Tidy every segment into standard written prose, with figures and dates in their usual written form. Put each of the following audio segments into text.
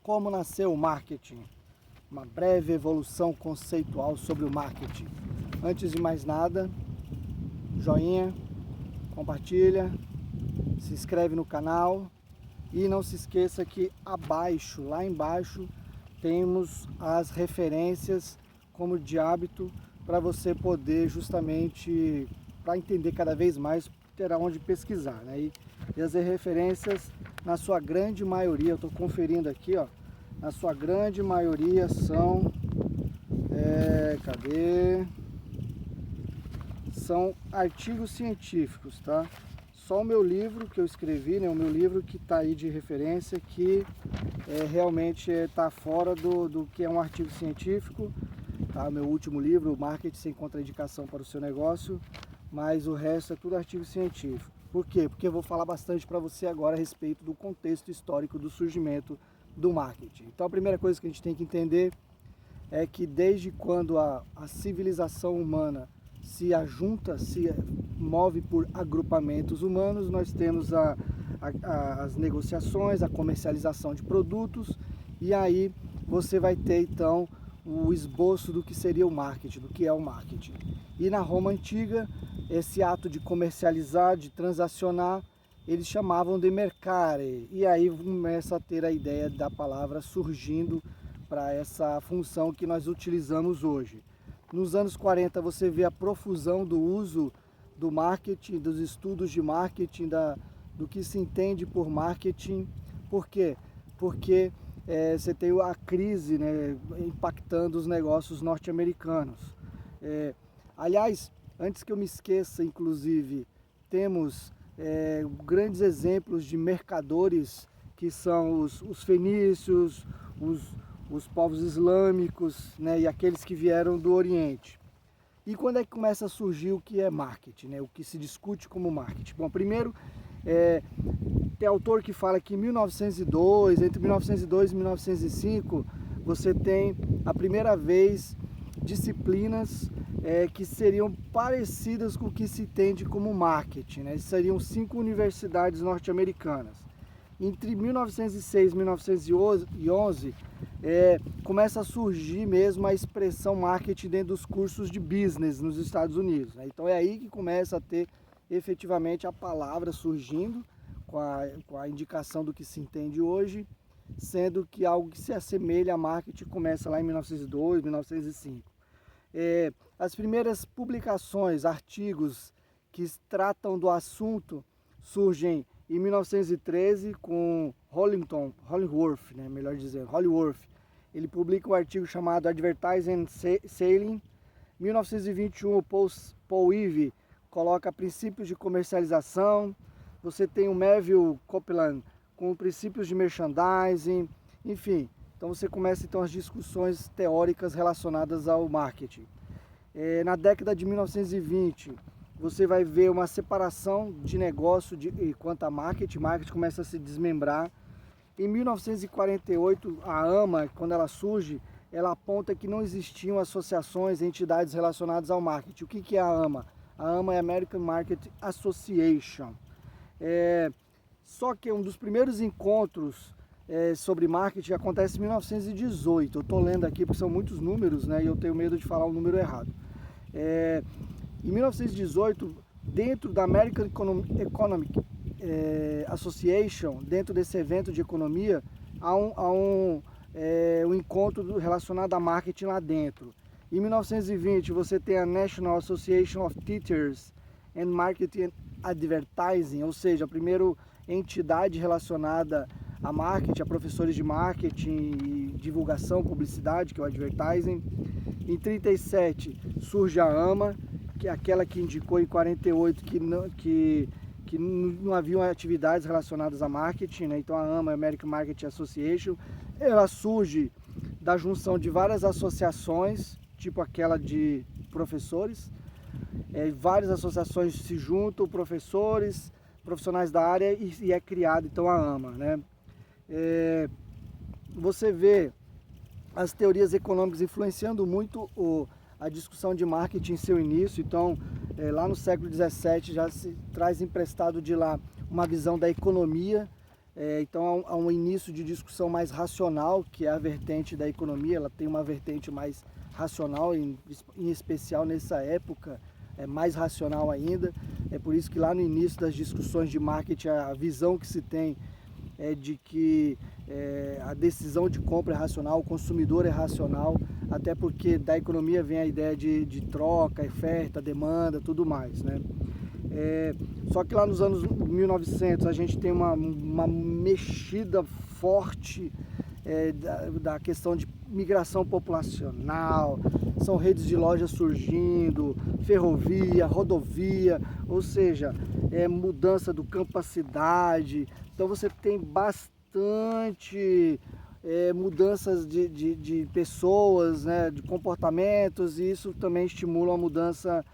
Como nasceu o marketing? Uma breve evolução conceitual sobre o marketing. Antes de mais nada, joinha, compartilha, se inscreve no canal e não se esqueça que abaixo, lá embaixo, temos as referências como de hábito para você poder justamente, para entender cada vez mais, terá onde pesquisar, né? E as referências, na sua grande maioria, eu estou conferindo aqui, ó, na sua grande maioria são, são artigos científicos, tá? Só o meu livro que eu escrevi, né, o meu livro que está aí de referência, que realmente está fora do que é um artigo científico, tá? Meu último livro, Marketing Sem Contraindicação para o Seu Negócio, mas o resto é tudo artigo científico. Por quê? Porque eu vou falar bastante para você agora a respeito do contexto histórico do surgimento do marketing. Então a primeira coisa que a gente tem que entender é que desde quando a civilização humana se ajunta, se move por agrupamentos humanos, nós temos as negociações, a comercialização de produtos, e aí você vai ter então o esboço do que seria o marketing, do que é o marketing. E na Roma Antiga, esse ato de comercializar, de transacionar, eles chamavam de mercare, e aí começa a ter a ideia da palavra surgindo para essa função que nós utilizamos hoje. Nos anos 40 você vê a profusão do uso do marketing, dos estudos de marketing, do que se entende por marketing. Por quê? Porque você tem a crise, né, impactando os negócios norte-americanos. Aliás, antes que eu me esqueça, inclusive, temos grandes exemplos de mercadores que são os fenícios, os povos islâmicos, né, e aqueles que vieram do Oriente. E quando é que começa a surgir o que é marketing, né, o que se discute como marketing? Bom, primeiro, tem autor que fala que em 1902, entre 1902 e 1905, você tem a primeira vez disciplinas que seriam parecidas com o que se entende como marketing, né? Seriam 5 universidades norte-americanas. Entre 1906 e 1911, começa a surgir mesmo a expressão marketing dentro dos cursos de business nos Estados Unidos, né? Então é aí que começa a ter efetivamente a palavra surgindo com a indicação do que se entende hoje, sendo que algo que se assemelha a marketing começa lá em 1902, 1905. As primeiras publicações, artigos que tratam do assunto surgem em 1913 com Hollingworth, né, melhor dizendo, Hollingworth. Ele publica um artigo chamado Advertising and Selling. Em 1921, o Paul Eve coloca princípios de comercialização. Você tem o Melville Copeland com princípios de merchandising, enfim. Então você começa então as discussões teóricas relacionadas ao marketing. Na década de 1920, você vai ver uma separação de negócio quanto a marketing. Marketing começa a se desmembrar. Em 1948, a AMA, quando ela surge, ela aponta que não existiam associações, entidades relacionadas ao marketing. O que é a AMA? A AMA é American Market Association. Só que um dos primeiros encontros sobre marketing acontece em 1918. Eu estou lendo aqui porque são muitos números, né, e eu tenho medo de falar o número errado. Em 1918, dentro da American Economic Association, dentro desse evento de economia, há um encontro relacionado a marketing lá dentro. Em 1920, você tem a National Association of Teachers and Marketing Advertising, ou seja, a primeira entidade relacionada a marketing, a professores de marketing e divulgação, publicidade, que é o advertising. Em 37 surge a AMA, que é aquela que indicou em 48 que não haviam atividades relacionadas a marketing, né? Então a AMA, American Marketing Association, ela surge da junção de várias associações, tipo aquela de professores. Várias associações se juntam, professores, profissionais da área, e é criada então a AMA, né? Você vê as teorias econômicas influenciando muito a discussão de marketing em seu início. Então, lá no século XVII já se traz emprestado de lá uma visão da economia, Então há um início de discussão mais racional, que é a vertente da economia. Ela tem uma vertente mais racional, em especial nessa época, é mais racional ainda. É por isso que lá no início das discussões de marketing, a visão que se tem é de que a decisão de compra é racional, o consumidor é racional, até porque da economia vem a ideia de troca, oferta, demanda, tudo mais, né? Só que lá nos anos 1900 a gente tem uma mexida forte da questão de migração populacional, são redes de lojas surgindo, ferrovia, rodovia, ou seja, mudança do campo à cidade. Então você tem bastante mudanças de pessoas, né, de comportamentos, e isso também estimula a mudança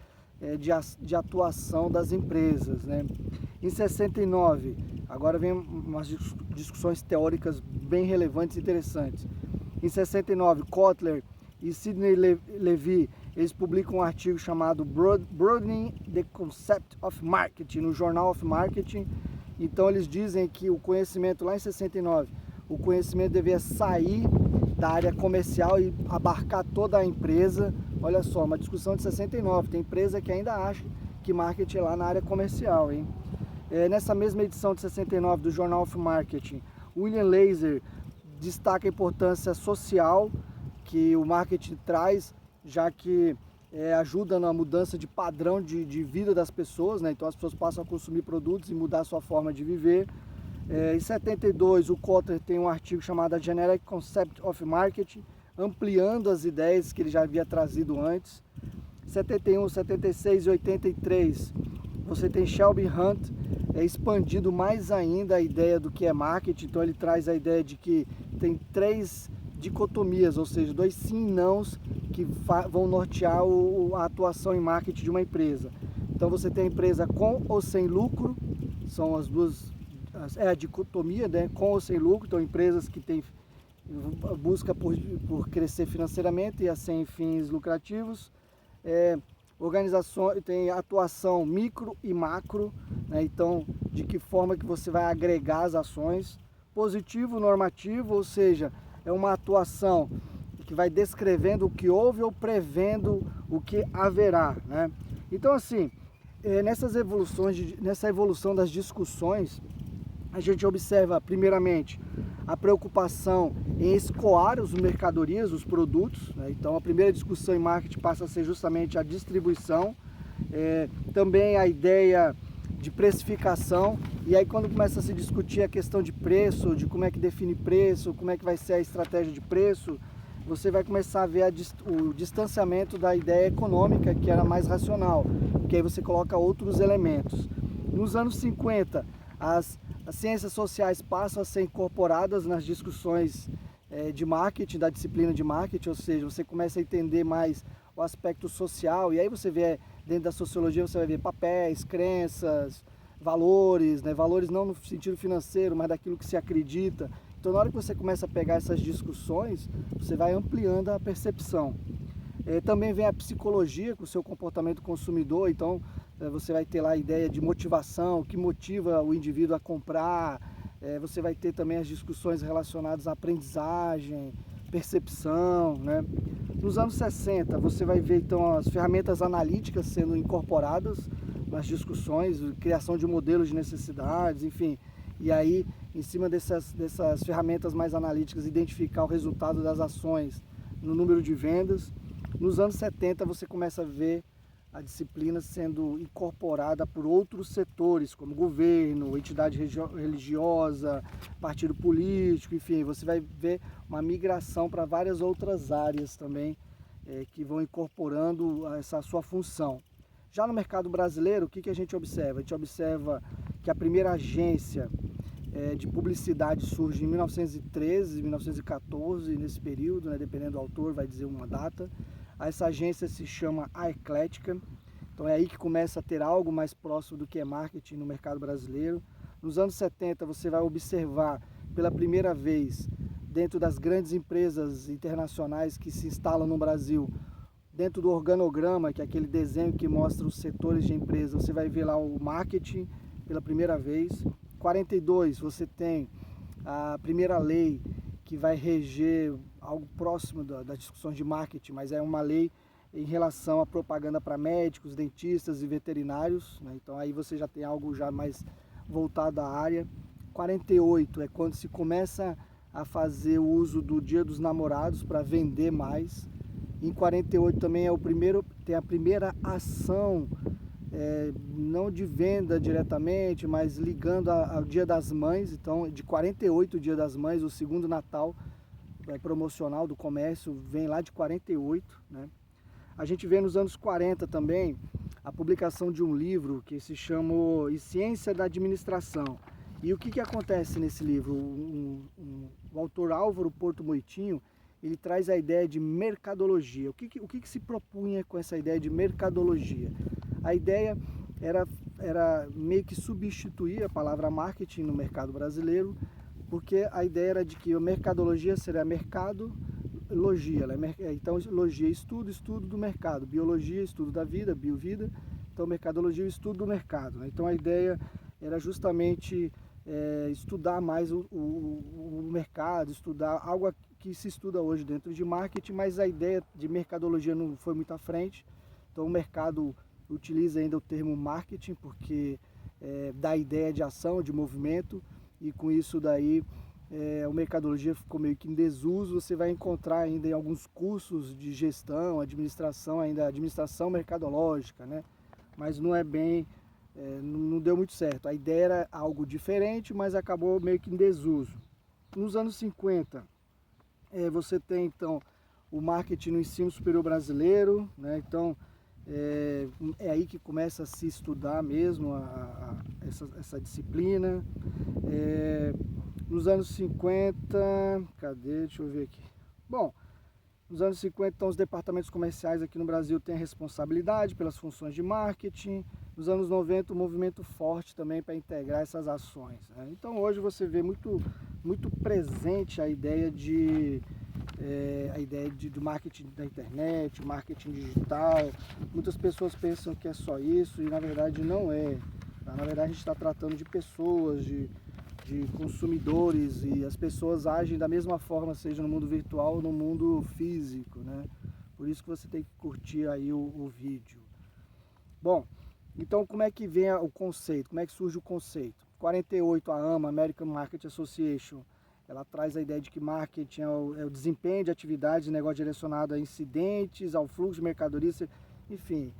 de atuação das empresas, né? Em 69, agora vem umas discussões teóricas bem relevantes e interessantes. Em 69, Kotler e Sidney Levy, eles publicam um artigo chamado Broadening the Concept of Marketing, no Journal of Marketing. Então eles dizem que o conhecimento, lá em 69, o conhecimento devia sair da área comercial e abarcar toda a empresa. Olha só, uma discussão de 69, tem empresa que ainda acha que marketing é lá na área comercial, hein? Nessa mesma edição de 69 do Journal of Marketing, William Laser destaca a importância social que o marketing traz, já que ajuda na mudança de padrão de vida das pessoas, né? Então as pessoas passam a consumir produtos e mudar a sua forma de viver. Em 72, o Kotler tem um artigo chamado Generic Concept of Marketing, ampliando as ideias que ele já havia trazido antes. 71, 76 e 83, você tem Shelby Hunt expandindo mais ainda a ideia do que é marketing. Então ele traz a ideia de que tem 3 dicotomias, ou seja, 2 sim e nãos que vão nortear a atuação em marketing de uma empresa. Então você tem a empresa com ou sem lucro, são as duas, a dicotomia, né? Com ou sem lucro. Então empresas que têm busca por crescer financeiramente e a sem fins lucrativos. Organização tem atuação micro e macro, né? Então de que forma que você vai agregar as ações. Positivo, normativo, ou seja, é uma atuação que vai descrevendo o que houve ou prevendo o que haverá, né? Então assim, nessa evolução das discussões, a gente observa primeiramente a preocupação em escoar as mercadorias, os produtos, né? Então a primeira discussão em marketing passa a ser justamente a distribuição, também a ideia de precificação, e aí quando começa a se discutir a questão de preço, de como é que define preço, como é que vai ser a estratégia de preço, você vai começar a ver o distanciamento da ideia econômica, que era mais racional, porque aí você coloca outros elementos. Nos anos 50, as ciências sociais passam a ser incorporadas nas discussões de marketing, da disciplina de marketing, ou seja, você começa a entender mais o aspecto social, e aí você vê, dentro da sociologia, você vai ver papéis, crenças, valores, né? Valores não no sentido financeiro, mas daquilo que se acredita. Então, na hora que você começa a pegar essas discussões, você vai ampliando a percepção. Também vem a psicologia com o seu comportamento consumidor. Então você vai ter lá a ideia de motivação, o que motiva o indivíduo a comprar. Você vai ter também as discussões relacionadas à aprendizagem, percepção, né? Nos anos 60 você vai ver então as ferramentas analíticas sendo incorporadas nas discussões, criação de modelos de necessidades, enfim. E aí, em cima dessas ferramentas mais analíticas, identificar o resultado das ações no número de vendas. Nos anos 70 você começa a ver a disciplina sendo incorporada por outros setores, como governo, entidade religiosa, partido político, enfim, você vai ver uma migração para várias outras áreas também que vão incorporando essa sua função. Já no mercado brasileiro, o que a gente observa? A gente observa que a primeira agência de publicidade surge em 1913, 1914, nesse período, né, dependendo do autor, vai dizer uma data. Essa agência se chama A Eclética, então é aí que começa a ter algo mais próximo do que é marketing no mercado brasileiro. Nos anos 70 você vai observar pela primeira vez, dentro das grandes empresas internacionais que se instalam no Brasil, dentro do organograma, que é aquele desenho que mostra os setores de empresa, você vai ver lá o marketing pela primeira vez. 42 você tem a primeira lei que vai reger algo próximo das discussões de marketing, mas é uma lei em relação à propaganda para médicos, dentistas e veterinários, né? Então aí você já tem algo já mais voltado à área. 48 é quando se começa a fazer o uso do Dia dos Namorados para vender mais. Em 48 também tem a primeira ação, não de venda diretamente, mas ligando ao Dia das Mães. Então, de 48 o Dia das Mães, o segundo Natal promocional do comércio vem lá de 48, né? A gente vê nos anos 40 também a publicação de um livro que se chama Ciência da Administração. E o que acontece nesse livro? O autor Álvaro Porto Moitinho, ele traz a ideia de mercadologia. O que se propunha com essa ideia de mercadologia? A ideia era meio que substituir a palavra marketing no mercado brasileiro, porque a ideia era de que a mercadologia seria mercadologia. Então, logia, estudo do mercado. Biologia, estudo da vida, biovida. Então, mercadologia, estudo do mercado, né? Então, a ideia era justamente estudar mais o mercado, estudar algo que se estuda hoje dentro de marketing, mas a ideia de mercadologia não foi muito à frente. Então o mercado utiliza ainda o termo marketing porque dá ideia de ação, de movimento, e com isso daí a mercadologia ficou meio que em desuso. Você vai encontrar ainda em alguns cursos de gestão, administração, ainda administração mercadológica, né? Mas não é bem... não deu muito certo. A ideia era algo diferente, mas acabou meio que em desuso. Nos anos 50, você tem então o marketing no ensino superior brasileiro, né? Então é aí que começa a se estudar mesmo essa disciplina. Nos anos 50, deixa eu ver aqui. Bom, nos anos 50, então, os departamentos comerciais aqui no Brasil têm a responsabilidade pelas funções de marketing. Nos anos 90, um movimento forte também para integrar essas ações, né? Então, hoje você vê muito presente a ideia de marketing da internet, marketing digital. Muitas pessoas pensam que é só isso e, na verdade, não é. Na verdade, a gente está tratando de pessoas, de consumidores, e as pessoas agem da mesma forma, seja no mundo virtual ou no mundo físico, né? Por isso que você tem que curtir aí o vídeo. Bom, então como é que vem o conceito? Como é que surge o conceito? 48, a AMA, American Market Association, ela traz a ideia de que marketing é o desempenho de atividades de negócio direcionado a incidentes, ao fluxo de mercadorias, enfim,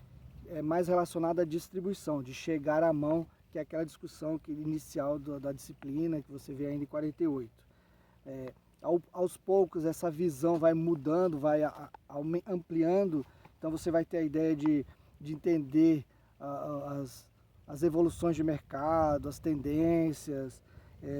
é mais relacionado à distribuição, de chegar à mão, que é aquela discussão inicial da disciplina que você vê ainda em 48. Aos poucos essa visão vai mudando, vai ampliando, então você vai ter a ideia de entender as evoluções de mercado, as tendências.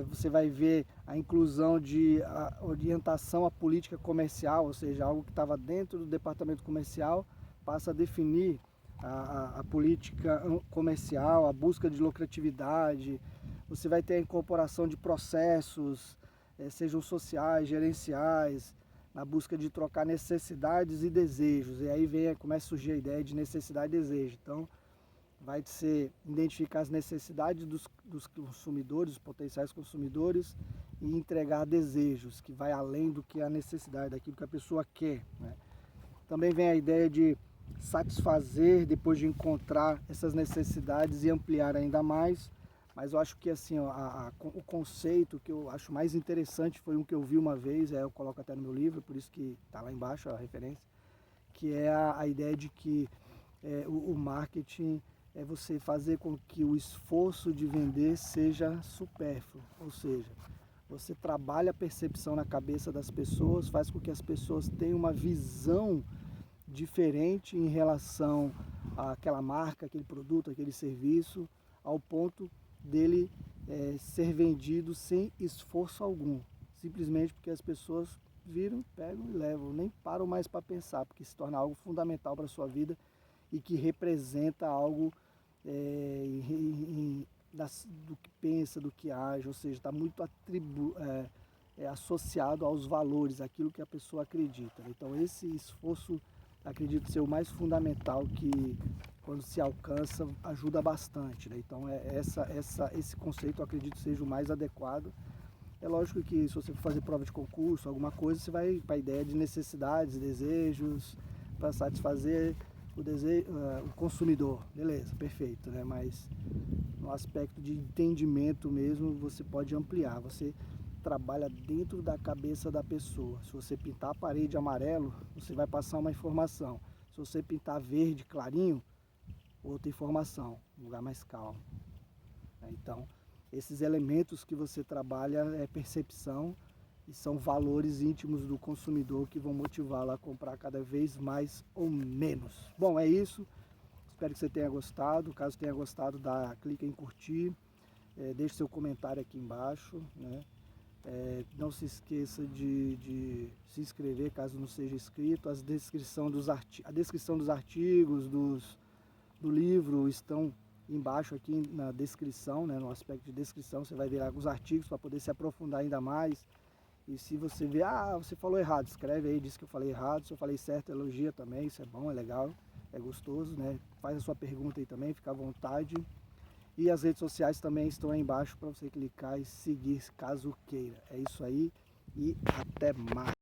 Você vai ver a inclusão de orientação à política comercial, ou seja, algo que estava dentro do departamento comercial passa a definir a política comercial, a busca de lucratividade. Você vai ter a incorporação de processos, sejam sociais, gerenciais, na busca de trocar necessidades e desejos. E aí começa a surgir a ideia de necessidade e desejo. Então, vai ser identificar as necessidades dos consumidores, dos potenciais consumidores, e entregar desejos, que vai além do que a necessidade, daquilo que a pessoa quer, né? Também vem a ideia de satisfazer depois de encontrar essas necessidades e ampliar ainda mais. Mas eu acho que assim, o conceito que eu acho mais interessante foi um que eu vi uma vez, eu coloco até no meu livro, por isso que está lá embaixo a referência, que é a ideia de que o marketing é você fazer com que o esforço de vender seja supérfluo, ou seja, você trabalha a percepção na cabeça das pessoas, faz com que as pessoas tenham uma visão diferente em relação àquela marca, aquele produto, aquele serviço, ao ponto dele ser vendido sem esforço algum, simplesmente porque as pessoas viram, pegam e levam, nem param mais para pensar, porque se torna algo fundamental para a sua vida e que representa algo do que pensa, do que age, ou seja, está muito associado aos valores, aquilo que a pessoa acredita. Então esse esforço, acredito ser o mais fundamental, que quando se alcança ajuda bastante, né? Então esse conceito eu acredito seja o mais adequado. É lógico que se você for fazer prova de concurso, alguma coisa, você vai para a ideia de necessidades, desejos, para satisfazer o desejo, o consumidor. Beleza, perfeito, né? Mas no aspecto de entendimento mesmo, você pode ampliar. Você trabalha dentro da cabeça da pessoa. Se você pintar a parede amarelo, você vai passar uma informação. Se você pintar verde clarinho, outra informação, um lugar mais calmo. Então, esses elementos que você trabalha é percepção e são valores íntimos do consumidor que vão motivá-lo a comprar cada vez mais ou menos. Bom, é isso. Espero que você tenha gostado. Caso tenha gostado, clica em curtir. Deixe seu comentário aqui embaixo, né? Não se esqueça de se inscrever caso não seja inscrito. A descrição dos artigos, do livro estão embaixo aqui na descrição, né? No aspecto de descrição você vai ver alguns artigos para poder se aprofundar ainda mais. E se você vê, você falou errado, escreve aí, diz que eu falei errado. Se eu falei certo, elogia também, isso é bom, é legal, é gostoso, né? Faz a sua pergunta aí também, fica à vontade. E as redes sociais também estão aí embaixo para você clicar e seguir caso queira. É isso aí e até mais.